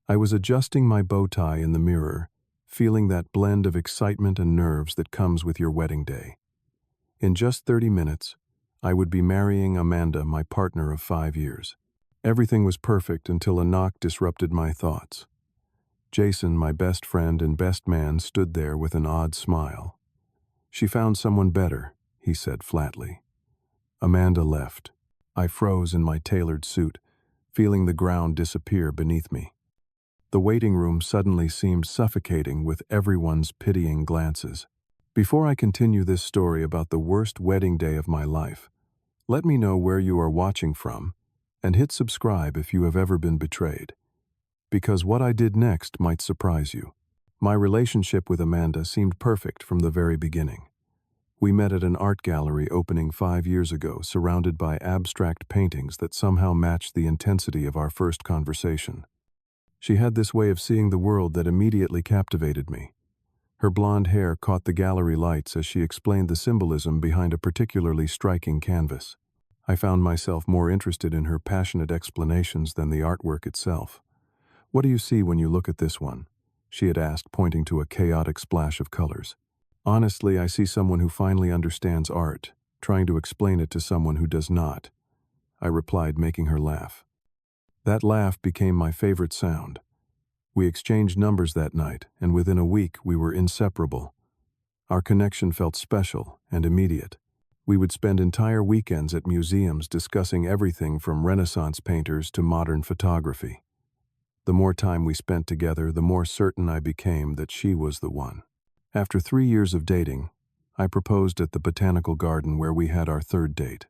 I was adjusting my bow tie in the mirror, feeling that blend of excitement and nerves that comes with your wedding day. In just 30 minutes, I would be marrying Amanda, my partner of 5 years. Everything was perfect until a knock disrupted my thoughts. Jason, my best friend and best man, stood there with an odd smile. "She found someone better," he said flatly. Amanda left. I froze in my tailored suit, feeling the ground disappear beneath me. The waiting room suddenly seemed suffocating with everyone's pitying glances. Before I continue this story about the worst wedding day of my life, let me know where you are watching from, and hit subscribe if you have ever been betrayed. Because what I did next might surprise you. My relationship with Amanda seemed perfect from the very beginning. We met at an art gallery opening 5 years ago, surrounded by abstract paintings that somehow matched the intensity of our first conversation. She had this way of seeing the world that immediately captivated me. Her blonde hair caught the gallery lights as she explained the symbolism behind a particularly striking canvas. I found myself more interested in her passionate explanations than the artwork itself. "What do you see when you look at this one?" she had asked, pointing to a chaotic splash of colors. "Honestly, I see someone who finally understands art, trying to explain it to someone who does not," I replied, making her laugh. That laugh became my favorite sound. We exchanged numbers that night, and within a week we were inseparable. Our connection felt special and immediate. We would spend entire weekends at museums discussing everything from Renaissance painters to modern photography. The more time we spent together, the more certain I became that she was the one. After 3 years of dating, I proposed at the botanical garden where we had our third date.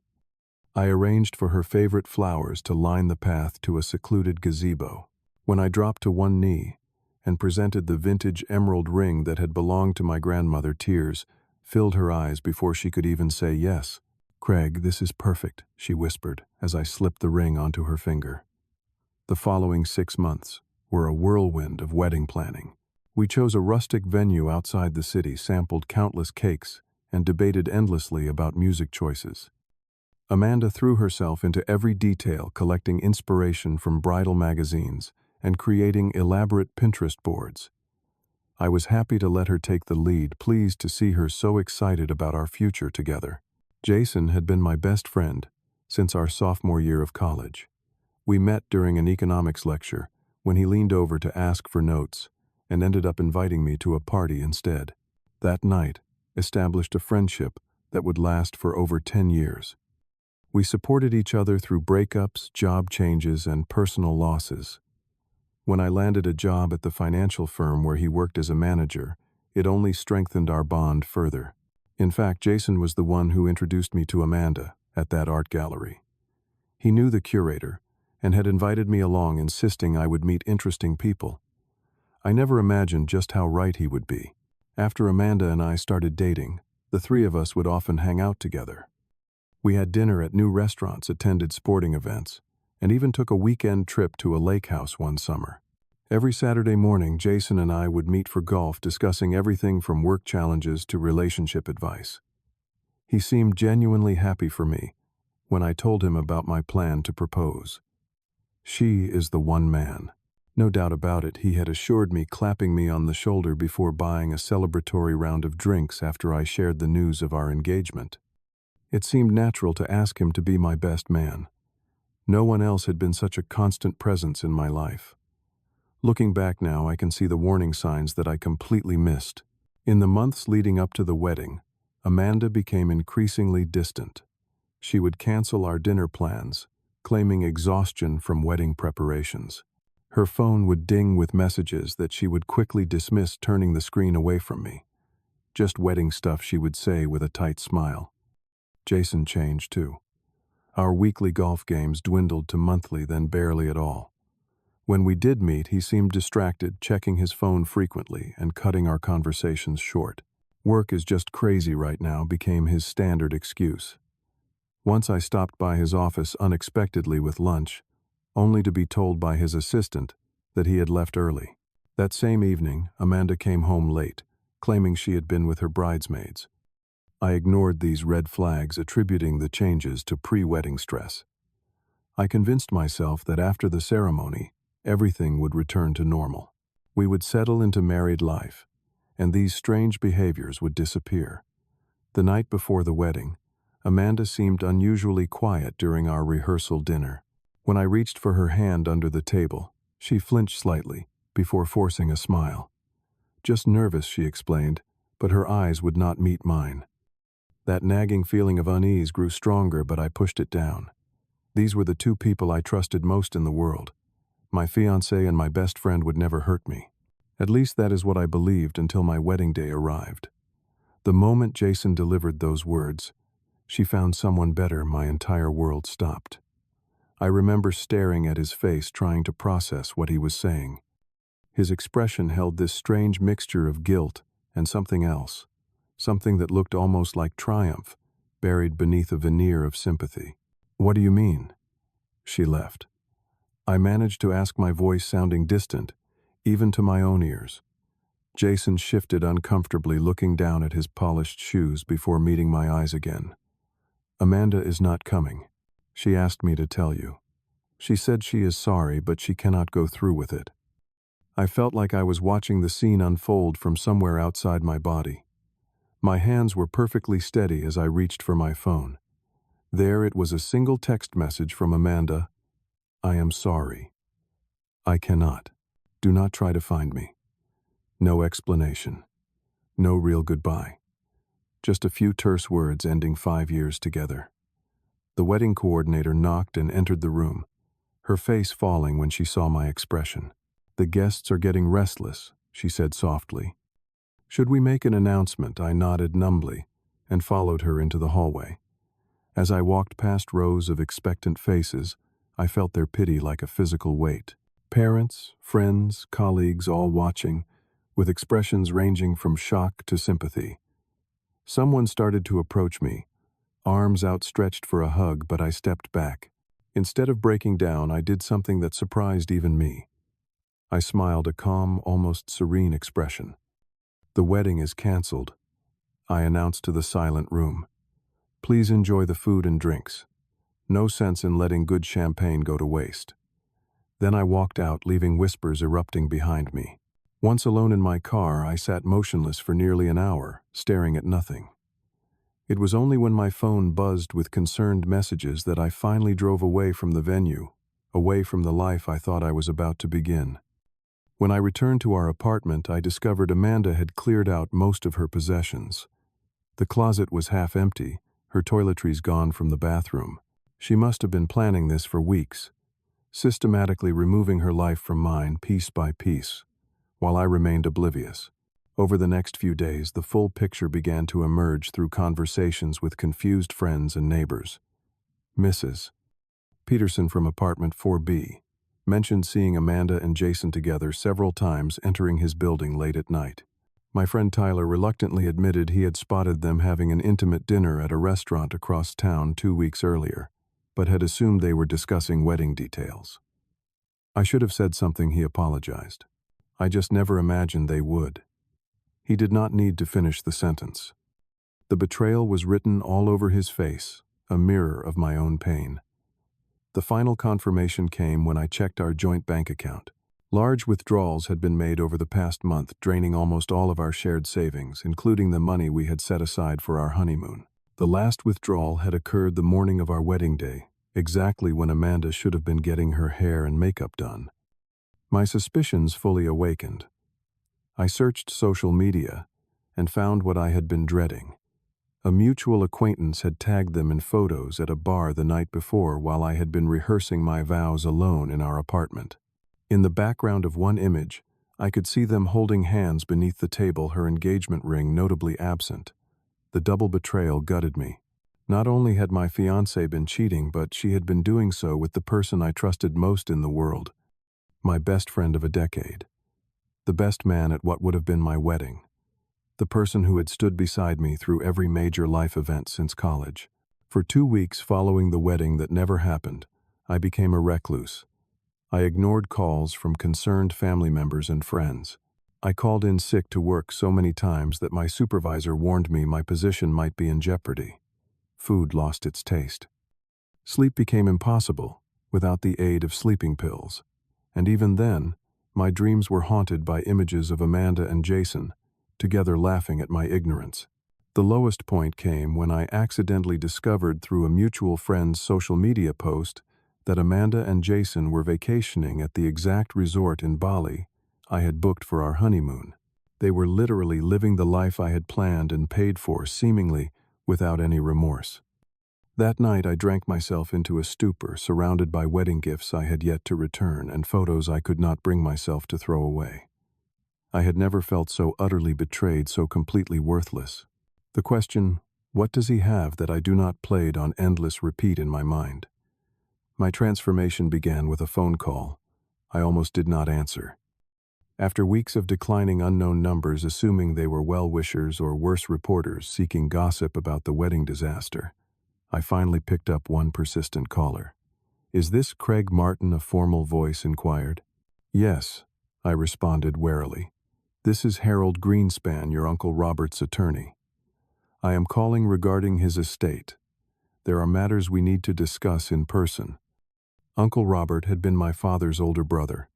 I arranged for her favorite flowers to line the path to a secluded gazebo. When I dropped to one knee and presented the vintage emerald ring that had belonged to my grandmother, tears filled her eyes before she could even say yes. "Craig, this is perfect," she whispered as I slipped the ring onto her finger. The following 6 months were a whirlwind of wedding planning. We chose a rustic venue outside the city, sampled countless cakes, and debated endlessly about music choices. Amanda threw herself into every detail, collecting inspiration from bridal magazines and creating elaborate Pinterest boards. I was happy to let her take the lead, pleased to see her so excited about our future together. Jason had been my best friend since our sophomore year of college. We met during an economics lecture when he leaned over to ask for notes and ended up inviting me to a party instead. That night established a friendship that would last for over 10 years. We supported each other through breakups, job changes, and personal losses. When I landed a job at the financial firm where he worked as a manager, it only strengthened our bond further. In fact, Jason was the one who introduced me to Amanda at that art gallery. He knew the curator and had invited me along, insisting I would meet interesting people. I never imagined just how right he would be. After Amanda and I started dating, the three of us would often hang out together. We had dinner at new restaurants, attended sporting events, and even took a weekend trip to a lake house one summer. Every Saturday morning, Jason and I would meet for golf, discussing everything from work challenges to relationship advice. He seemed genuinely happy for me when I told him about my plan to propose. "She is the one, man." No doubt about it, he had assured me, clapping me on the shoulder before buying a celebratory round of drinks after I shared the news of our engagement. It seemed natural to ask him to be my best man. No one else had been such a constant presence in my life. Looking back now, I can see the warning signs that I completely missed. In the months leading up to the wedding, Amanda became increasingly distant. She would cancel our dinner plans, claiming exhaustion from wedding preparations. Her phone would ding with messages that she would quickly dismiss, turning the screen away from me. "Just wedding stuff," she would say with a tight smile. Jason changed too. Our weekly golf games dwindled to monthly, then barely at all. When we did meet, he seemed distracted, checking his phone frequently and cutting our conversations short. "Work is just crazy right now," became his standard excuse. Once I stopped by his office unexpectedly with lunch, only to be told by his assistant that he had left early. That same evening, Amanda came home late, claiming she had been with her bridesmaids. I ignored these red flags, attributing the changes to pre-wedding stress. I convinced myself that after the ceremony, everything would return to normal. We would settle into married life, and these strange behaviors would disappear. The night before the wedding, Amanda seemed unusually quiet during our rehearsal dinner. When I reached for her hand under the table, she flinched slightly, before forcing a smile. "Just nervous," she explained, but her eyes would not meet mine. That nagging feeling of unease grew stronger, but I pushed it down. These were the two people I trusted most in the world. My fiancé and my best friend would never hurt me. At least that is what I believed until my wedding day arrived. The moment Jason delivered those words, "She found someone better," my entire world stopped. I remember staring at his face, trying to process what he was saying. His expression held this strange mixture of guilt and something else, something that looked almost like triumph, buried beneath a veneer of sympathy. "What do you mean?" She left. I managed to ask, my voice sounding distant, even to my own ears. Jason shifted uncomfortably, looking down at his polished shoes before meeting my eyes again. "Amanda is not coming. She asked me to tell you. She said she is sorry, but she cannot go through with it." I felt like I was watching the scene unfold from somewhere outside my body. My hands were perfectly steady as I reached for my phone. There it was, a single text message from Amanda. "I am sorry. I cannot. Do not try to find me." No explanation. No real goodbye. Just a few terse words ending 5 years together. The wedding coordinator knocked and entered the room, her face falling when she saw my expression. "The guests are getting restless," she said softly. "Should we make an announcement?" I nodded numbly and followed her into the hallway. As I walked past rows of expectant faces, I felt their pity like a physical weight. Parents, friends, colleagues, all watching, with expressions ranging from shock to sympathy. Someone started to approach me, arms outstretched for a hug, but I stepped back. Instead of breaking down, I did something that surprised even me. I smiled, a calm, almost serene expression. "The wedding is canceled," I announced to the silent room. "Please enjoy the food and drinks. No sense in letting good champagne go to waste." Then I walked out, leaving whispers erupting behind me. Once alone in my car, I sat motionless for nearly an hour, staring at nothing. It was only when my phone buzzed with concerned messages that I finally drove away from the venue, away from the life I thought I was about to begin. When I returned to our apartment, I discovered Amanda had cleared out most of her possessions. The closet was half empty, her toiletries gone from the bathroom. She must have been planning this for weeks, systematically removing her life from mine piece by piece, while I remained oblivious. Over the next few days, the full picture began to emerge through conversations with confused friends and neighbors. Mrs. Peterson from apartment 4B mentioned seeing Amanda and Jason together several times entering his building late at night. My friend Tyler reluctantly admitted he had spotted them having an intimate dinner at a restaurant across town 2 weeks earlier, but had assumed they were discussing wedding details. "I should have said something," he apologized. "I just never imagined they would." He did not need to finish the sentence. The betrayal was written all over his face, a mirror of my own pain. The final confirmation came when I checked our joint bank account. Large withdrawals had been made over the past month, draining almost all of our shared savings, including the money we had set aside for our honeymoon. The last withdrawal had occurred the morning of our wedding day, exactly when Amanda should have been getting her hair and makeup done. My suspicions fully awakened. I searched social media and found what I had been dreading. A mutual acquaintance had tagged them in photos at a bar the night before while I had been rehearsing my vows alone in our apartment. In the background of one image, I could see them holding hands beneath the table, her engagement ring notably absent. The double betrayal gutted me. Not only had my fiancée been cheating, but she had been doing so with the person I trusted most in the world, my best friend of a decade, the best man at what would have been my wedding, the person who had stood beside me through every major life event since college. For 2 weeks following the wedding that never happened, I became a recluse. I ignored calls from concerned family members and friends. I called in sick to work so many times that my supervisor warned me my position might be in jeopardy. Food lost its taste. Sleep became impossible without the aid of sleeping pills. And even then, my dreams were haunted by images of Amanda and Jason, together laughing at my ignorance. The lowest point came when I accidentally discovered through a mutual friend's social media post that Amanda and Jason were vacationing at the exact resort in Bali I had booked for our honeymoon. They were literally living the life I had planned and paid for, seemingly without any remorse. That night I drank myself into a stupor, surrounded by wedding gifts I had yet to return and photos I could not bring myself to throw away. I had never felt so utterly betrayed, so completely worthless. The question, "What does he have that I do not?" played on endless repeat in my mind. My transformation began with a phone call I almost did not answer. After weeks of declining unknown numbers, assuming they were well-wishers or worse, reporters seeking gossip about the wedding disaster, I finally picked up one persistent caller. "Is this Craig Martin?" a formal voice inquired. "Yes," I responded warily. "This is Harold Greenspan, your Uncle Robert's attorney. I am calling regarding his estate. There are matters we need to discuss in person." Uncle Robert had been my father's older brother,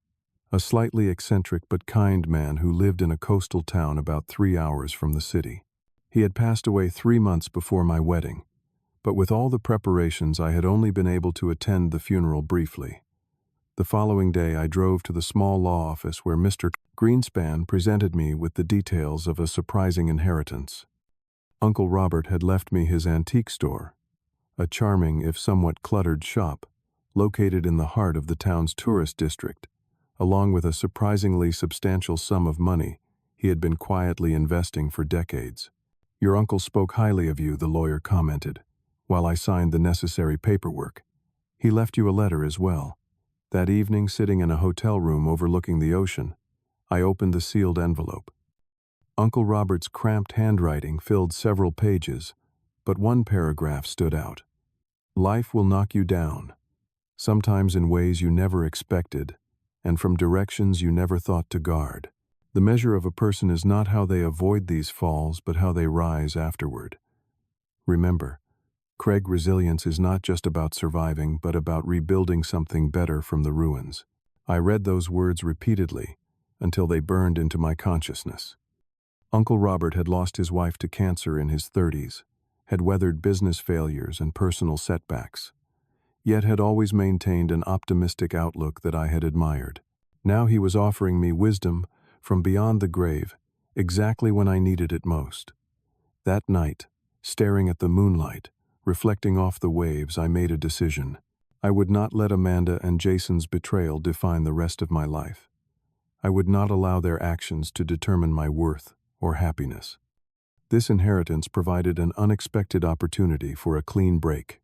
a slightly eccentric but kind man who lived in a coastal town about 3 hours from the city. He had passed away 3 months before my wedding, but with all the preparations I had only been able to attend the funeral briefly. The following day I drove to the small law office where Mr. Greenspan presented me with the details of a surprising inheritance. Uncle Robert had left me his antique store, a charming if somewhat cluttered shop, located in the heart of the town's tourist district, along with a surprisingly substantial sum of money he had been quietly investing for decades. "Your uncle spoke highly of you," the lawyer commented, while I signed the necessary paperwork. "He left you a letter as well." That evening, sitting in a hotel room overlooking the ocean, I opened the sealed envelope. Uncle Robert's cramped handwriting filled several pages, but one paragraph stood out. "Life will knock you down, sometimes in ways you never expected, and from directions you never thought to guard. The measure of a person is not how they avoid these falls, but how they rise afterward. Remember, Craig, resilience is not just about surviving, but about rebuilding something better from the ruins." I read those words repeatedly until they burned into my consciousness. Uncle Robert had lost his wife to cancer in his 30s, had weathered business failures and personal setbacks, yet had always maintained an optimistic outlook that I had admired. Now he was offering me wisdom from beyond the grave, exactly when I needed it most. That night, staring at the moonlight, reflecting off the waves, I made a decision. I would not let Amanda and Jason's betrayal define the rest of my life. I would not allow their actions to determine my worth or happiness. This inheritance provided an unexpected opportunity for a clean break,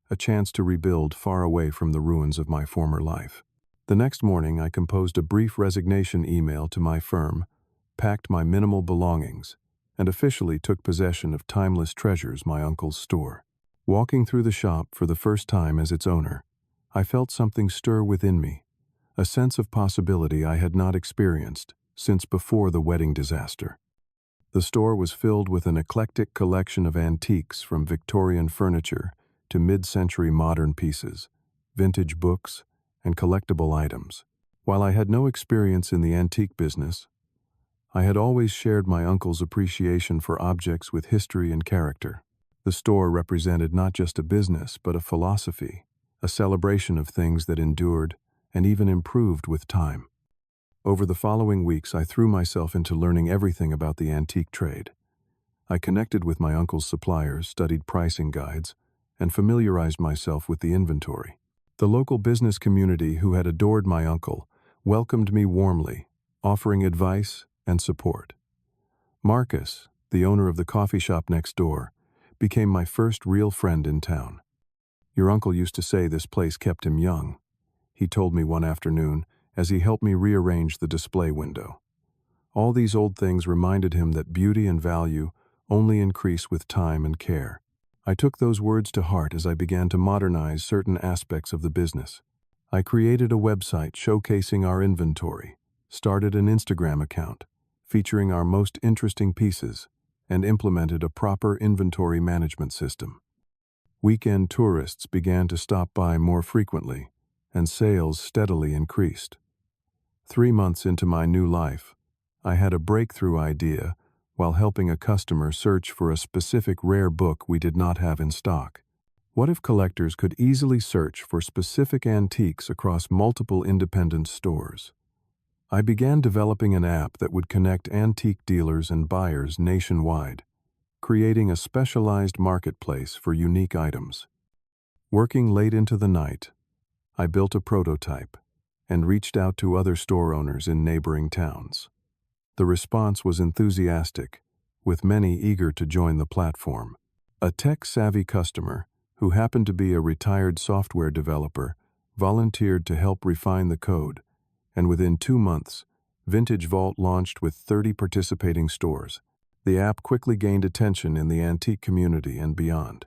a chance to rebuild far away from the ruins of my former life. The next morning, I composed a brief resignation email to my firm, packed my minimal belongings, and officially took possession of timeless treasures, my uncle's store. Walking through the shop for the first time as its owner, I felt something stir within me, a sense of possibility I had not experienced since before the wedding disaster. The store was filled with an eclectic collection of antiques, from Victorian furniture to mid-century modern pieces, vintage books, and collectible items. While I had no experience in the antique business, I had always shared my uncle's appreciation for objects with history and character. The store represented not just a business, but a philosophy, a celebration of things that endured and even improved with time. Over the following weeks, I threw myself into learning everything about the antique trade. I connected with my uncle's suppliers, studied pricing guides, and familiarized myself with the inventory. The local business community, who had adored my uncle, welcomed me warmly, offering advice and support. Marcus, the owner of the coffee shop next door, became my first real friend in town. "Your uncle used to say this place kept him young," he told me one afternoon as he helped me rearrange the display window. All these old things reminded him that beauty and value only increase with time and care. I took those words to heart as I began to modernize certain aspects of the business. I created a website showcasing our inventory, started an Instagram account featuring our most interesting pieces, and implemented a proper inventory management system. Weekend tourists began to stop by more frequently, and sales steadily increased. 3 months into my new life, I had a breakthrough idea while helping a customer search for a specific rare book we did not have in stock. What if collectors could easily search for specific antiques across multiple independent stores? I began developing an app that would connect antique dealers and buyers nationwide, creating a specialized marketplace for unique items. Working late into the night, I built a prototype and reached out to other store owners in neighboring towns. The response was enthusiastic, with many eager to join the platform. A tech-savvy customer, who happened to be a retired software developer, volunteered to help refine the code, and within 2 months, Vintage Vault launched with 30 participating stores. The app quickly gained attention in the antique community and beyond.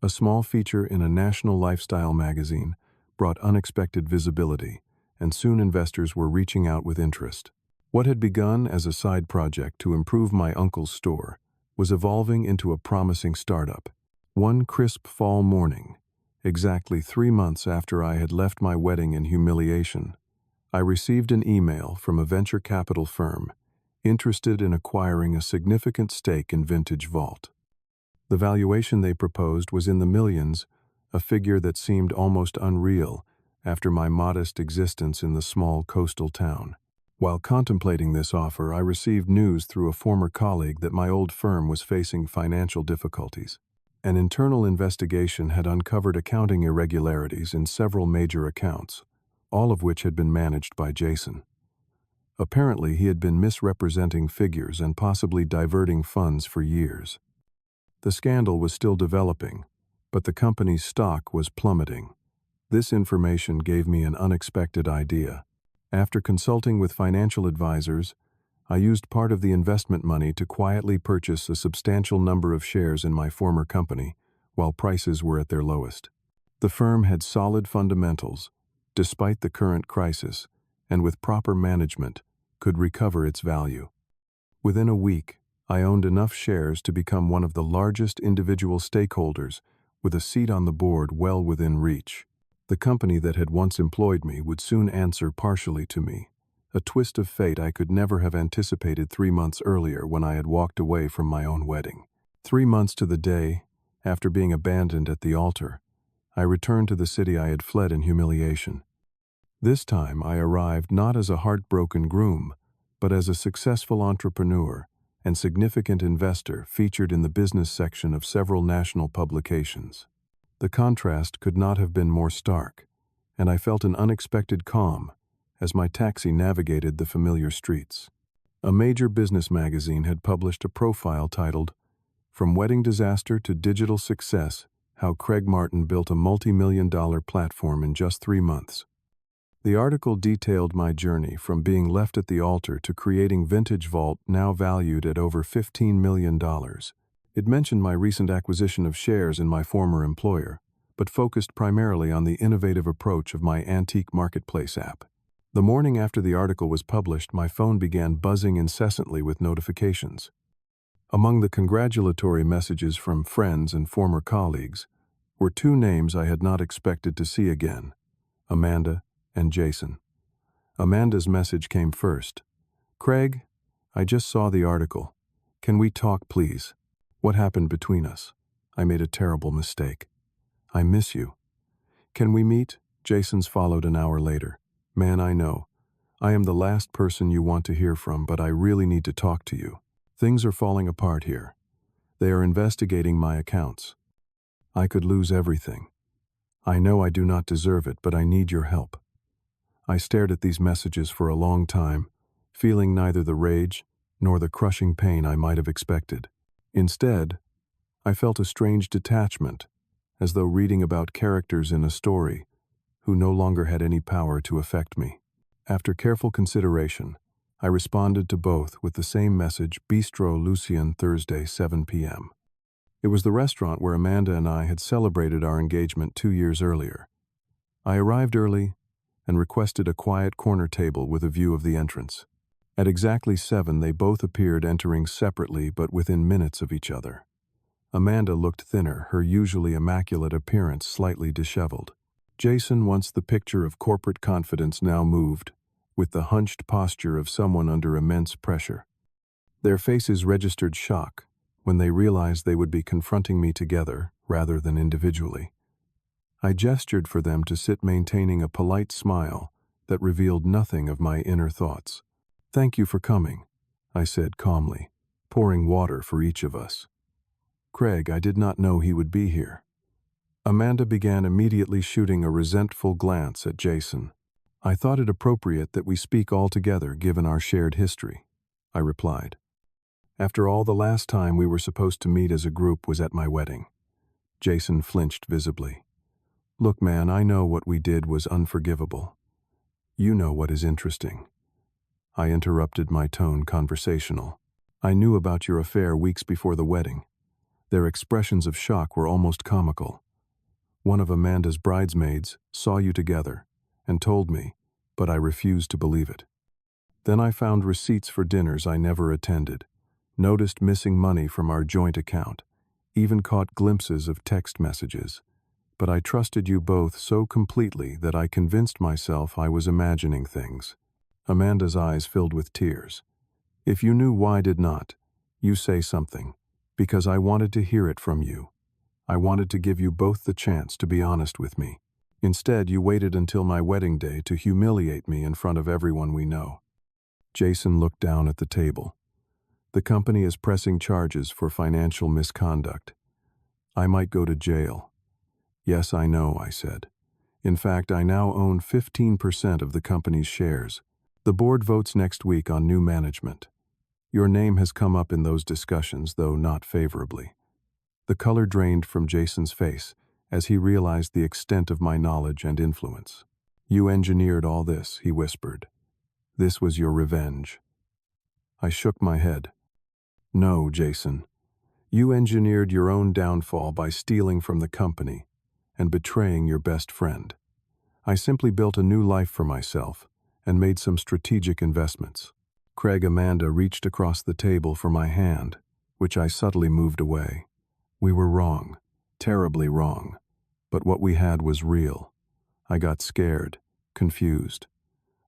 A small feature in a national lifestyle magazine brought unexpected visibility, and soon investors were reaching out with interest. What had begun as a side project to improve my uncle's store was evolving into a promising startup. One crisp fall morning, exactly 3 months after I had left my wedding in humiliation, I received an email from a venture capital firm interested in acquiring a significant stake in Vintage Vault. The valuation they proposed was in the millions, a figure that seemed almost unreal after my modest existence in the small coastal town. While contemplating this offer, I received news through a former colleague that my old firm was facing financial difficulties. An internal investigation had uncovered accounting irregularities in several major accounts, all of which had been managed by Jason. Apparently, he had been misrepresenting figures and possibly diverting funds for years. The scandal was still developing, but the company's stock was plummeting. This information gave me an unexpected idea. After consulting with financial advisors, I used part of the investment money to quietly purchase a substantial number of shares in my former company while prices were at their lowest. The firm had solid fundamentals, despite the current crisis, and with proper management, could recover its value. Within a week, I owned enough shares to become one of the largest individual stakeholders, with a seat on the board well within reach. The company that had once employed me would soon answer partially to me, a twist of fate I could never have anticipated 3 months earlier when I had walked away from my own wedding. 3 months to the day, after being abandoned at the altar, I returned to the city I had fled in humiliation. This time I arrived not as a heartbroken groom, but as a successful entrepreneur and significant investor featured in the business section of several national publications. The contrast could not have been more stark, and I felt an unexpected calm as my taxi navigated the familiar streets. A major business magazine had published a profile titled, "From Wedding Disaster to Digital Success, How Craig Martin Built a Multi-million-dollar Platform in Just 3 Months." The article detailed my journey from being left at the altar to creating Vintage Vault, now valued at over $15 million. It mentioned my recent acquisition of shares in my former employer, but focused primarily on the innovative approach of my antique marketplace app. The morning after the article was published, my phone began buzzing incessantly with notifications. Among the congratulatory messages from friends and former colleagues were 2 names I had not expected to see again: Amanda and Jason. Amanda's message came first. "Craig, I just saw the article. Can we talk, please? What happened between us? I made a terrible mistake. I miss you. Can we meet?" Jason's followed an hour later. "Man, I know. I am the last person you want to hear from, but I really need to talk to you. Things are falling apart here. They are investigating my accounts. I could lose everything. I know I do not deserve it, but I need your help." I stared at these messages for a long time, feeling neither the rage nor the crushing pain I might have expected. Instead, I felt a strange detachment, as though reading about characters in a story who no longer had any power to affect me. After careful consideration, I responded to both with the same message: Bistro Lucien, Thursday, 7 p.m. It was the restaurant where Amanda and I had celebrated our engagement 2 years earlier. I arrived early and requested a quiet corner table with a view of the entrance. At exactly 7, they both appeared, entering separately but within minutes of each other. Amanda looked thinner, her usually immaculate appearance slightly disheveled. Jason, once the picture of corporate confidence, now moved, with the hunched posture of someone under immense pressure. Their faces registered shock when they realized they would be confronting me together rather than individually. I gestured for them to sit, maintaining a polite smile that revealed nothing of my inner thoughts. "Thank you for coming," I said calmly, pouring water for each of us. "Craig, I did not know he would be here." Amanda began immediately, shooting a resentful glance at Jason. "I thought it appropriate that we speak all together given our shared history," I replied. "After all, the last time we were supposed to meet as a group was at my wedding." Jason flinched visibly. "Look, man, I know what we did was unforgivable. You know what is interesting." I interrupted, my tone conversational. "I knew about your affair weeks before the wedding." Their expressions of shock were almost comical. "One of Amanda's bridesmaids saw you together and told me, but I refused to believe it. Then I found receipts for dinners I never attended, noticed missing money from our joint account, even caught glimpses of text messages. But I trusted you both so completely that I convinced myself I was imagining things." Amanda's eyes filled with tears. "If you knew, why did not you say something? Because I wanted to hear it from you. I wanted to give you both the chance to be honest with me. Instead, you waited until my wedding day to humiliate me in front of everyone we know." Jason looked down at the table. "The company is pressing charges for financial misconduct. I might go to jail." "Yes, I know," I said. "In fact, I now own 15% of the company's shares. The board votes next week on new management. Your name has come up in those discussions, though not favorably." The color drained from Jason's face as he realized the extent of my knowledge and influence. "You engineered all this," he whispered. "This was your revenge." I shook my head. "No, Jason. You engineered your own downfall by stealing from the company and betraying your best friend. I simply built a new life for myself and made some strategic investments." Craig. Amanda reached across the table for my hand, which I subtly moved away. "We were wrong, terribly wrong, but what we had was real. I got scared, confused.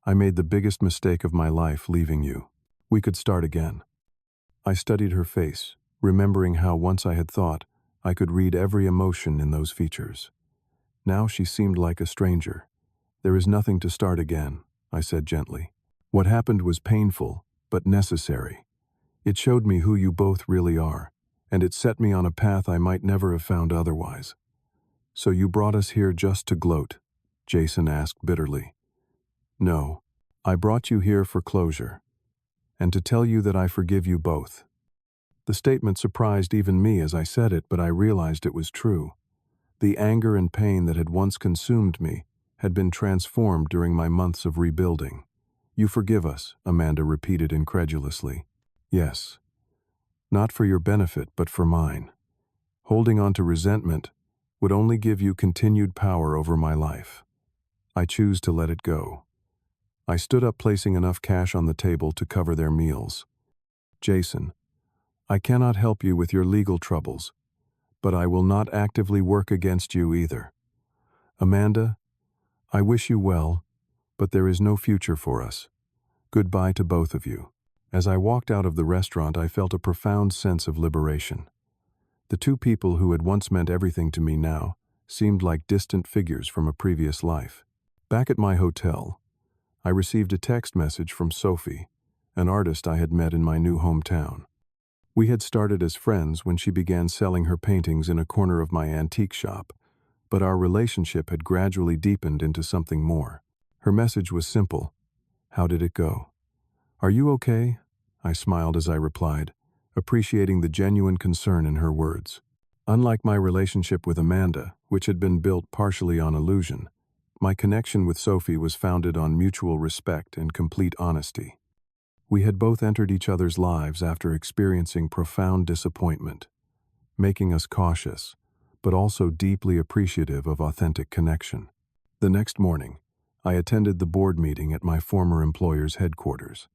I made the biggest mistake of my life leaving you. We could start again." I studied her face, remembering how once I had thought I could read every emotion in those features. Now she seemed like a stranger. "There is nothing to start again," I said gently. "What happened was painful, but necessary. It showed me who you both really are, and it set me on a path I might never have found otherwise." "So you brought us here just to gloat?" Jason asked bitterly. "No, I brought you here for closure, and to tell you that I forgive you both." The statement surprised even me as I said it, but I realized it was true. The anger and pain that had once consumed me had been transformed during my months of rebuilding. "You forgive us," Amanda repeated incredulously. "Yes. Not for your benefit, but for mine. Holding on to resentment would only give you continued power over my life. I choose to let it go." I stood up, placing enough cash on the table to cover their meals. "Jason, I cannot help you with your legal troubles, but I will not actively work against you either. Amanda, I wish you well, but there is no future for us. Goodbye to both of you." As I walked out of the restaurant, I felt a profound sense of liberation. The two people who had once meant everything to me now seemed like distant figures from a previous life. Back at my hotel, I received a text message from Sophie, an artist I had met in my new hometown. We had started as friends when she began selling her paintings in a corner of my antique shop, but our relationship had gradually deepened into something more. Her message was simple: "How did it go?" "Are you okay?" I smiled as I replied, appreciating the genuine concern in her words. Unlike my relationship with Amanda, which had been built partially on illusion, my connection with Sophie was founded on mutual respect and complete honesty. We had both entered each other's lives after experiencing profound disappointment, making us cautious, but also deeply appreciative of authentic connection. The next morning, I attended the board meeting at my former employer's headquarters.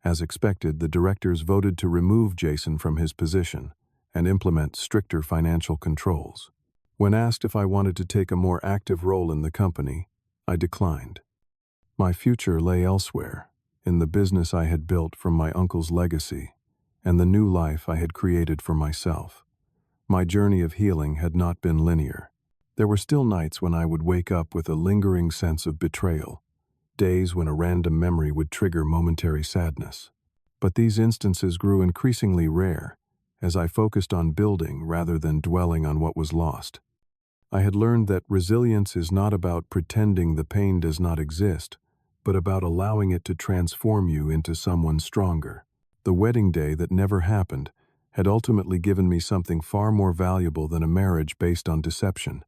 As expected, the directors voted to remove Jason from his position and implement stricter financial controls. When asked if I wanted to take a more active role in the company, I declined. My future lay elsewhere, in the business I had built from my uncle's legacy, and the new life I had created for myself. My journey of healing had not been linear. There were still nights when I would wake up with a lingering sense of betrayal, days when a random memory would trigger momentary sadness. But these instances grew increasingly rare, as I focused on building rather than dwelling on what was lost. I had learned that resilience is not about pretending the pain does not exist, but about allowing it to transform you into someone stronger. The wedding day that never happened had ultimately given me something far more valuable than a marriage based on deception.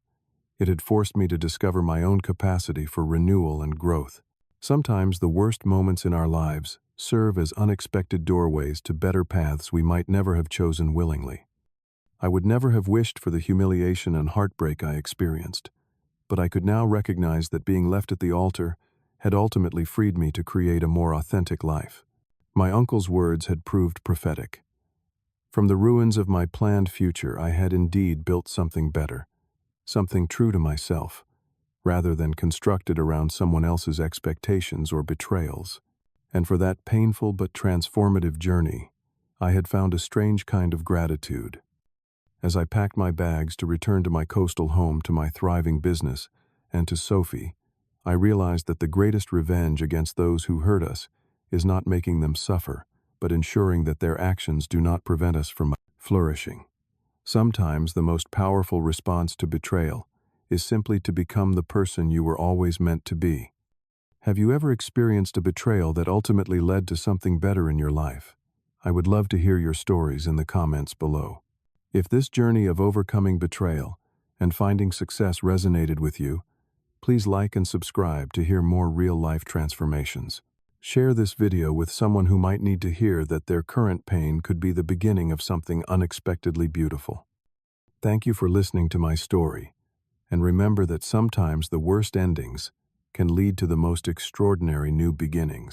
It had forced me to discover my own capacity for renewal and growth. Sometimes the worst moments in our lives serve as unexpected doorways to better paths we might never have chosen willingly. I would never have wished for the humiliation and heartbreak I experienced, but I could now recognize that being left at the altar had ultimately freed me to create a more authentic life. My uncle's words had proved prophetic. From the ruins of my planned future, I had indeed built something better, something true to myself, rather than constructed around someone else's expectations or betrayals. And for that painful but transformative journey, I had found a strange kind of gratitude. As I packed my bags to return to my coastal home, to my thriving business, and to Sophie, I realized that the greatest revenge against those who hurt us is not making them suffer, but ensuring that their actions do not prevent us from flourishing. Sometimes the most powerful response to betrayal is simply to become the person you were always meant to be. Have you ever experienced a betrayal that ultimately led to something better in your life? I would love to hear your stories in the comments below. If this journey of overcoming betrayal and finding success resonated with you, please like and subscribe to hear more real-life transformations. Share this video with someone who might need to hear that their current pain could be the beginning of something unexpectedly beautiful. Thank you for listening to my story, and remember that sometimes the worst endings can lead to the most extraordinary new beginnings.